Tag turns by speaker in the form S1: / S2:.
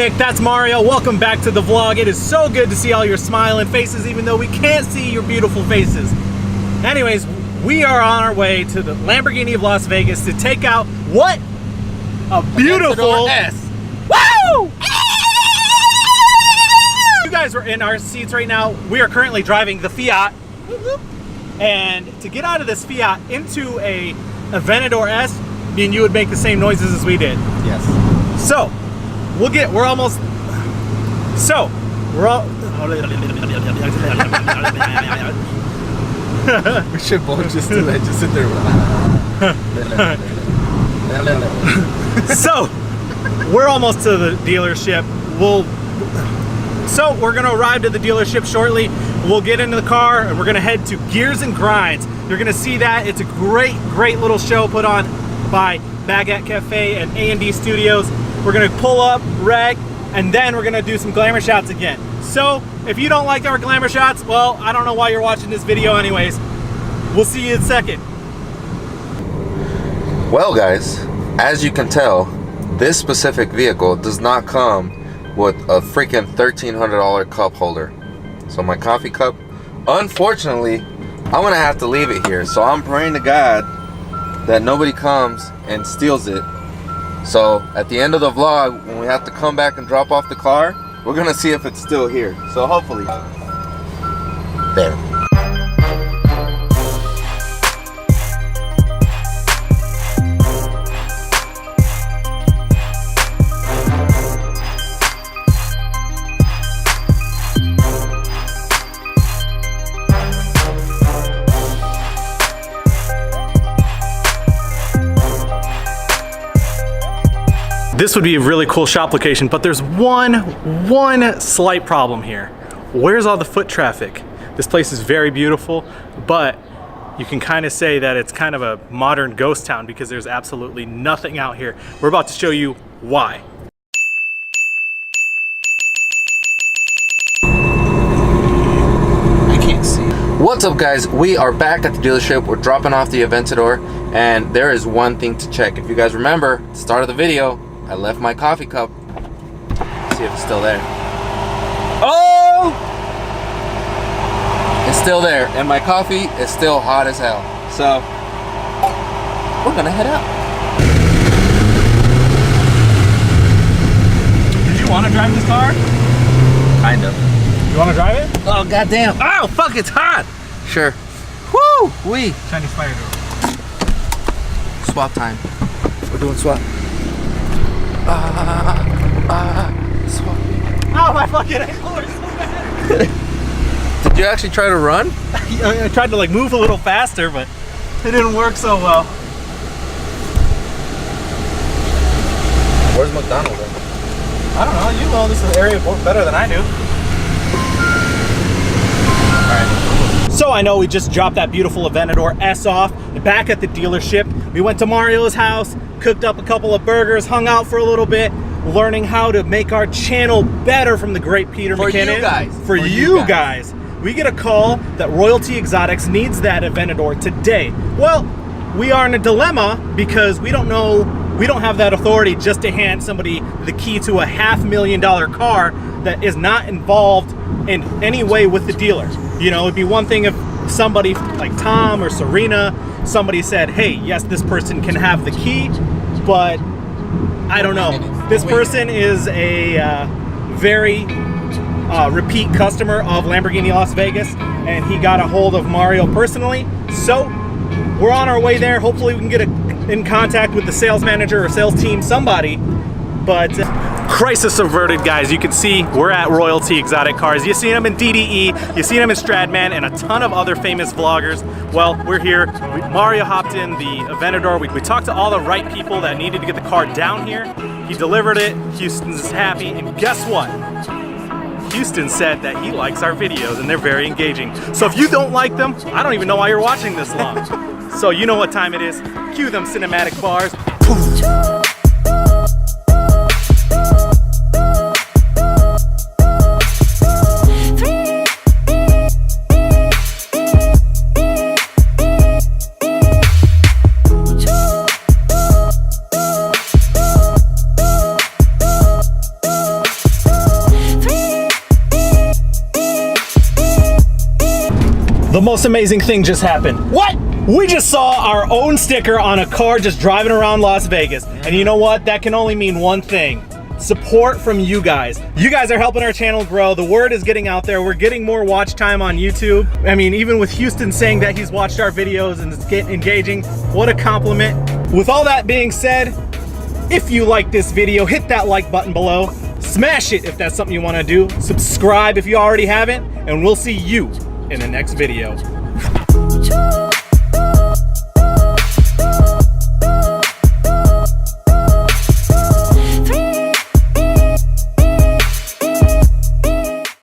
S1: Nick, that's Mario. Welcome back to the vlog. It is so good to see all your smiling faces, even though we can't see your beautiful faces. Anyways, we are on our way to the Lamborghini of Las Vegas to take out what? A beautiful S. Woo! You guys are in our seats right now. We are currently driving the Fiat. And to get out of this Fiat into a Aventador S, me and you would make the same noises as we did.
S2: Yes.
S1: So, we're almost, so, we're all,
S2: we should both just do that, just sit there.
S1: So, we're almost to the dealership. So we're gonna arrive to the dealership shortly. We'll get into the car and we're gonna head to Gears and Grinds. You're gonna see that. It's a great little show put on by Baguette Cafe and A&D Studios. We're gonna pull up, reg, and then we're gonna do some glamour shots again. So if you don't like our glamour shots, well, I don't know why you're watching this video anyways. We'll see you in a second.
S2: Well guys, as you can tell, this specific vehicle does not come with a freaking $1,300 cup holder. So my coffee cup, unfortunately, I'm gonna have to leave it here. So I'm praying to God that nobody comes and steals it. So at the end of the vlog, when we have to come back and drop off the car, we're gonna see if it's still here. So hopefully, there.
S1: This would be a really cool shop location, but there's one slight problem here. Where's all the foot traffic? This place is very beautiful, but you can kind of say that it's kind of a modern ghost town because there's absolutely nothing out here. We're about to show you why.
S2: I can't see. What's up guys? We are back at the dealership. We're dropping off the Aventador, and there is one thing to check. If you guys remember, at the start of the video, I left my coffee cup. Let's see if it's still there. Oh! It's still there, and my coffee is still hot as hell. So, we're gonna head out.
S1: Did you want to drive this car?
S2: Kind of.
S1: You want to drive it?
S2: Oh, goddamn. Oh, fuck, it's hot. Sure. Woo! Wee.
S1: Chinese fire door.
S2: Swap time. We're doing swap. Swap.
S1: Oh, my fucking ankle are so bad.
S2: Did you actually try to run?
S1: I tried to like move a little faster, but it didn't work so well.
S2: Where's McDonald's at?
S1: I don't know, you know this area better than I do. Alright. So I know we just dropped that beautiful Aventador S off back at the dealership. We went to Mario's house, cooked up a couple of burgers, hung out for a little bit, learning how to make our channel better from the great Peter McKinnon. For you guys. We get a call that Royalty Exotics needs that Aventador today. Well, we are in a dilemma because we don't have that authority just to hand somebody the key to a $500,000 car that is not involved in any way with the dealer. You know, it'd be one thing if somebody like Tom or Serena, somebody said, hey, yes, this person can have the key, but I don't know. This person is a very repeat customer of Lamborghini Las Vegas, and he got a hold of Mario personally. So we're on our way there. Hopefully we can get in contact with the sales manager or sales team, somebody. But crisis averted, guys. You can see we're at Royalty Exotic Cars. You've seen them in DDE, you've seen them in Stradman, and a ton of other famous vloggers. Well, we're here. Mario hopped in the Aventador. We talked to all the right people that needed to get the car down here. He delivered it. Houston's happy, and guess what? Houston said that he likes our videos and they're very engaging. So if you don't like them, I don't even know why you're watching this long. So you know what time it is. Cue them cinematic bars. most amazing thing just happened. What? We just saw our own sticker on a car just driving around Las Vegas. And you know what? That can only mean one thing. Support from you guys. You guys are helping our channel grow. The word is getting out there. We're getting more watch time on YouTube. I mean, even with Houston saying that he's watched our videos and it's engaging, what a compliment. With all that being said, if you like this video, hit that like button below. Smash it if that's something you want to do. Subscribe if you already haven't, and we'll see you in the next video.